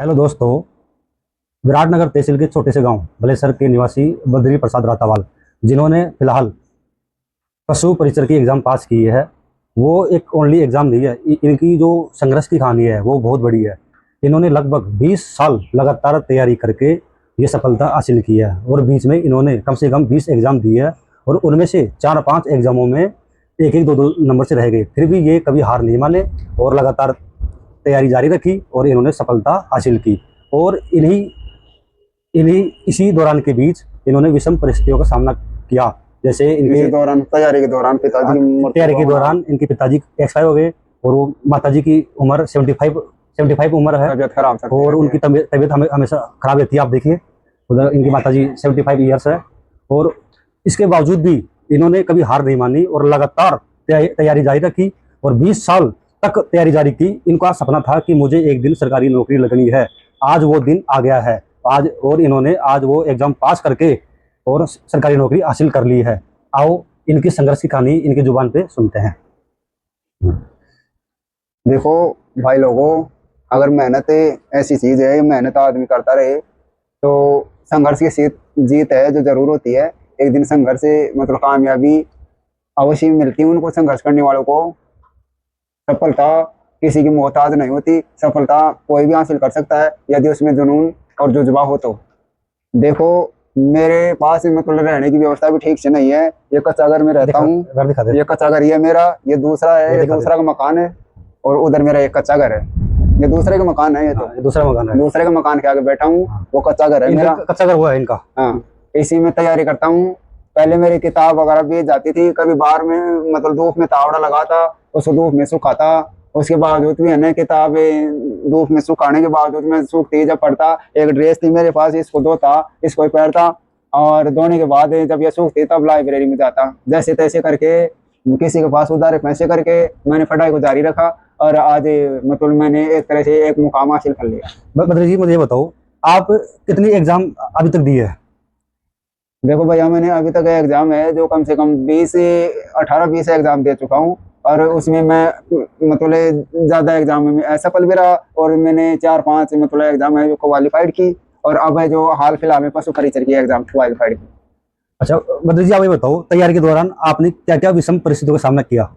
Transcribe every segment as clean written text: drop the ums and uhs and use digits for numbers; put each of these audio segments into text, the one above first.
Hello दोस्तों। विराटनगर तहसील के छोटे से गांव भलेसर के निवासी बद्री प्रसाद रातावाल, जिन्होंने फिलहाल पशु परिचर की एग्ज़ाम पास की है, वो एक ओनली एग्ज़ाम दी है। इनकी जो संघर्ष की कहानी है वो बहुत बड़ी है। इन्होंने लगभग 20 साल लगातार तैयारी करके ये सफलता हासिल की है और बीच में इन्होंने कम से कम 20 एग्ज़ाम दिए है और उनमें से 4-5 एग्ज़ामों में एक एक दो दो नंबर से रह गए। फिर भी ये कभी हार नहीं माने और लगातार तैयारी जारी रखी और इन्होंने सफलता हासिल की। और इन्हीं इन्हीं इसी दौरान के बीच इन्होंने विषम परिस्थितियों का सामना किया। जैसे इनके तैयारी के दौरान पिताजी तैयारी के दौरान इनके पिताजी एक्सपायर हो गए और वो माताजी की उम्र 75 उम्र है तबीयत खराब और उनकी तबीयत हमेशा खराब रहती है। आप देखिए उधर इनकी माताजी 75 ईयर्स है और इसके बावजूद भी इन्होंने कभी हार नहीं मानी और लगातार तैयारी जारी रखी और 20 साल तक तैयारी जारी की। इनका सपना था कि मुझे एक दिन सरकारी नौकरी लगनी है। आज वो दिन आ गया है आज, और इन्होंने आज वो एग्जाम पास करके और सरकारी नौकरी हासिल कर ली है। आओ इनकी संघर्ष की कहानी इनकी जुबान पे सुनते हैं। देखो भाई लोगों, अगर मेहनत ऐसी चीज है, मेहनत आदमी करता रहे तो संघर्ष की जीत है जो जरूर होती है। एक दिन संघर्ष से मतलब कामयाबी अवश्य मिलती है उनको। संघर्ष करने वालों को सफलता किसी की मोहताज नहीं होती। सफलता कोई भी हासिल कर सकता है यदि उसमें जुनून और जुज्बा हो तो। देखो मेरे पास मतलब रहने की व्यवस्था भी ठीक से नहीं है। ये कच्चा घर में रहता हूँ। ये कच्चा घर ये मेरा, ये दूसरा है, ये दूसरा का मकान है और उधर मेरा एक कच्चा घर है। ये दूसरे का मकान है। ये तो दूसरा मकान है। दूसरे का मकान के आगे बैठा हूँ, वो कच्चा घर है मेरा। कच्चा घर हुआ है इनका। हाँ, इसी में तैयारी करता हूँ। पहले मेरी किताब वगैरह बेच जाती थी, कभी बाहर में मतलब धूप में तावड़ा लगा था, उसको धूप में सुखाता। उसके बावजूद भी है ना, किताबें धूप में सुखाने के बावजूद मैं सूखती जब पढ़ता। एक ड्रेस थी मेरे पास, इसको धोता, इसको पहनता और धोने के बाद जब ये सूखती तब लाइब्रेरी में जाता। जैसे तैसे करके किसी के पास उधारे पैसे करके मैंने पढ़ाई को जारी रखा और आज मतलब मैंने एक तरह से एक मुकाम हासिल कर लिया। बद्री जी मुझे बताओ, आप कितनी एग्जाम अभी तक दी है? देखो भैया, मैंने अभी तक एग्जाम है जो कम से कम 18-20 एग्जाम दे चुका हूँ और उसमें मैं मतलब ज्यादा एग्जाम में असफल भी रहा और मैंने 4-5 मतलब एग्जाम है जो क्वालिफाइड की और अब है जो हाल फिलहाल में पशु परिचर की एग्जाम क्वालिफाइड की। अच्छा बद्री जी, आप ये बताओ तैयारी के दौरान आपने क्या क्या विषम परिस्थितियों का सामना किया?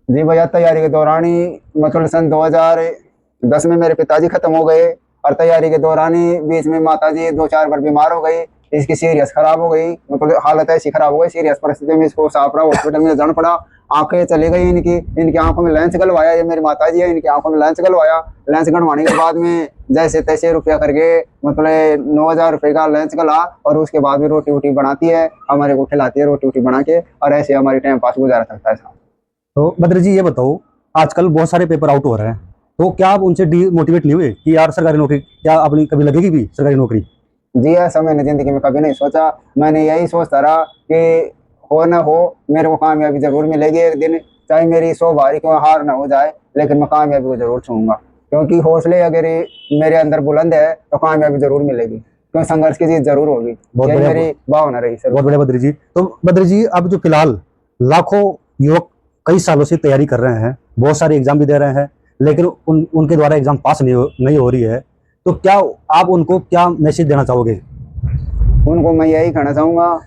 जी भैया, तैयारी के दौरान ही मतलब सन 2010 में मेरे पिताजी खत्म हो गए और तैयारी के दौरान ही बीच में माताजी 2-4 बार बीमार हो गई। इसकी सीरियस खराब हो गई, मतलब हालत ऐसी खराब हो गई सीरियस परिस्थिति में इसको सापड़ा हॉस्पिटल में जाना पड़ा। आंखें चली गई इनकी आंखों में लेंस गलवाया। ये मेरी माताजी है, इनकी आंखों में लेंस गलवाया। लेंस गलवाने के बाद में जैसे तैसे रुपया करके मतलब 9,000 रुपये का लेंस गला और उसके बाद भी रोटी वोटी बनाती है, हमारे को खिलाती है रोटी वोटी बना के और ऐसे हमारी टाइम पास गुजारा सकता है साहब। तो बद्री जी ये बताओ, आजकल बहुत सारे पेपर आउट हो रहे हैं, तो क्या आप उनसे डिमोटिवेट नहीं हुए कि यार सरकारी नौकरी क्या अपनी कभी लगेगी भी सरकारी नौकरी? जी ऐसा मैंने जिंदगी में कभी नहीं सोचा। मैंने यही सोचता रहा कि हो ना हो मेरे को कामयाबी जरूर मिलेगी एक दिन, चाहे मेरी 100 बारी क्यों हार ना हो जाए, लेकिन मैं कामयाबी को जरूर छूंगा। क्योंकि हौसले अगर मेरे अंदर बुलंद है तो कामयाबी जरूर मिलेगी, क्योंकि संघर्ष की चीज जरूर होगी। यही मेरी भावना रही सर। बहुत बढ़िया बद्री जी। तो बद्री जी, अब जो फिलहाल लाखों युवक कई सालों से तैयारी कर रहे हैं, बहुत सारे एग्जाम भी दे रहे हैं, लेकिन उनके द्वारा एग्जाम पास नहीं हो रही है, तो क्या आप उनको क्या मैसेज देना चाहोगे? उनको मैं यही कहना चाहूँगा,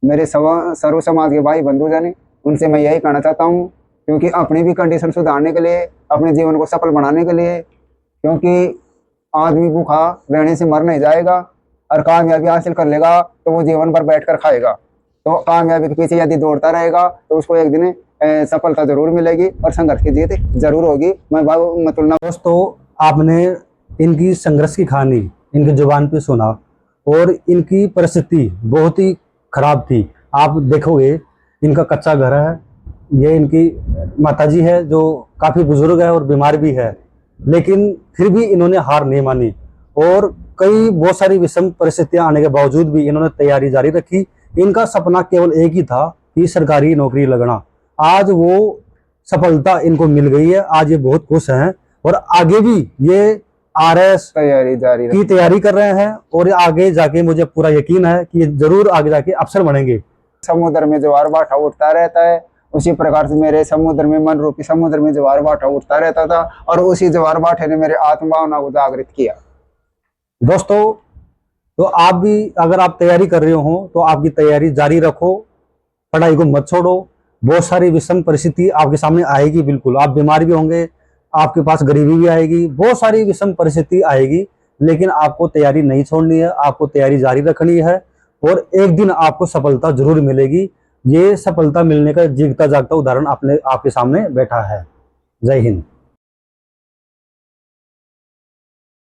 मेरे सर्व समाज के भाई बंधु जाने, उनसे मैं यही कहना चाहता हूँ, क्योंकि अपनी भी कंडीशन सुधारने के लिए, अपने जीवन को सफल बनाने के लिए, क्योंकि आदमी भूखा रहने से मर नहीं जाएगा और कामयाबी हासिल कर लेगा तो वो जीवन भर बैठ कर खाएगा। तो कामयाबी के पीछे यदि दौड़ता रहेगा तो उसको एक दिन सफलता जरूर मिलेगी और संघर्ष की जीत जरूर होगी। मैं मतलब दोस्तों, आपने इनकी संघर्ष की कहानी इनकी जुबान पे सुना और इनकी परिस्थिति बहुत ही खराब थी। आप देखोगे इनका कच्चा घर है, ये इनकी माताजी है जो काफ़ी बुजुर्ग है और बीमार भी है, लेकिन फिर भी इन्होंने हार नहीं मानी और बहुत सारी विषम परिस्थितियां आने के बावजूद भी इन्होंने तैयारी जारी रखी। इनका सपना केवल एक ही था कि सरकारी नौकरी लगना। आज वो सफलता इनको मिल गई है, आज ये बहुत खुश हैं और आगे भी ये आरएस की तैयारी कर रहे हैं और आगे जाके मुझे पूरा यकीन है कि ये जरूर आगे जाके अफसर बनेंगे। समुद्र में ज्वार भाटा उठता रहता है, उसी प्रकार से मेरे समुद्र में मन रूपी समुद्र में ज्वार भाटा उठता रहता था और उसी ज्वार भाटे ने मेरे आत्म भावना को जागृत किया। दोस्तों, तो आप भी अगर आप तैयारी कर रहे हो तो आपकी तैयारी जारी रखो, पढ़ाई को मत छोड़ो। बहुत सारी विषम परिस्थिति आपके सामने आएगी, बिल्कुल आप बीमार भी होंगे, आपके पास गरीबी भी आएगी, बहुत सारी विषम परिस्थिति आएगी, लेकिन आपको तैयारी नहीं छोड़नी है, आपको तैयारी जारी रखनी है और एक दिन आपको सफलता जरूर मिलेगी। ये सफलता मिलने का जीता जागता उदाहरण आपके सामने बैठा है। जय हिंद।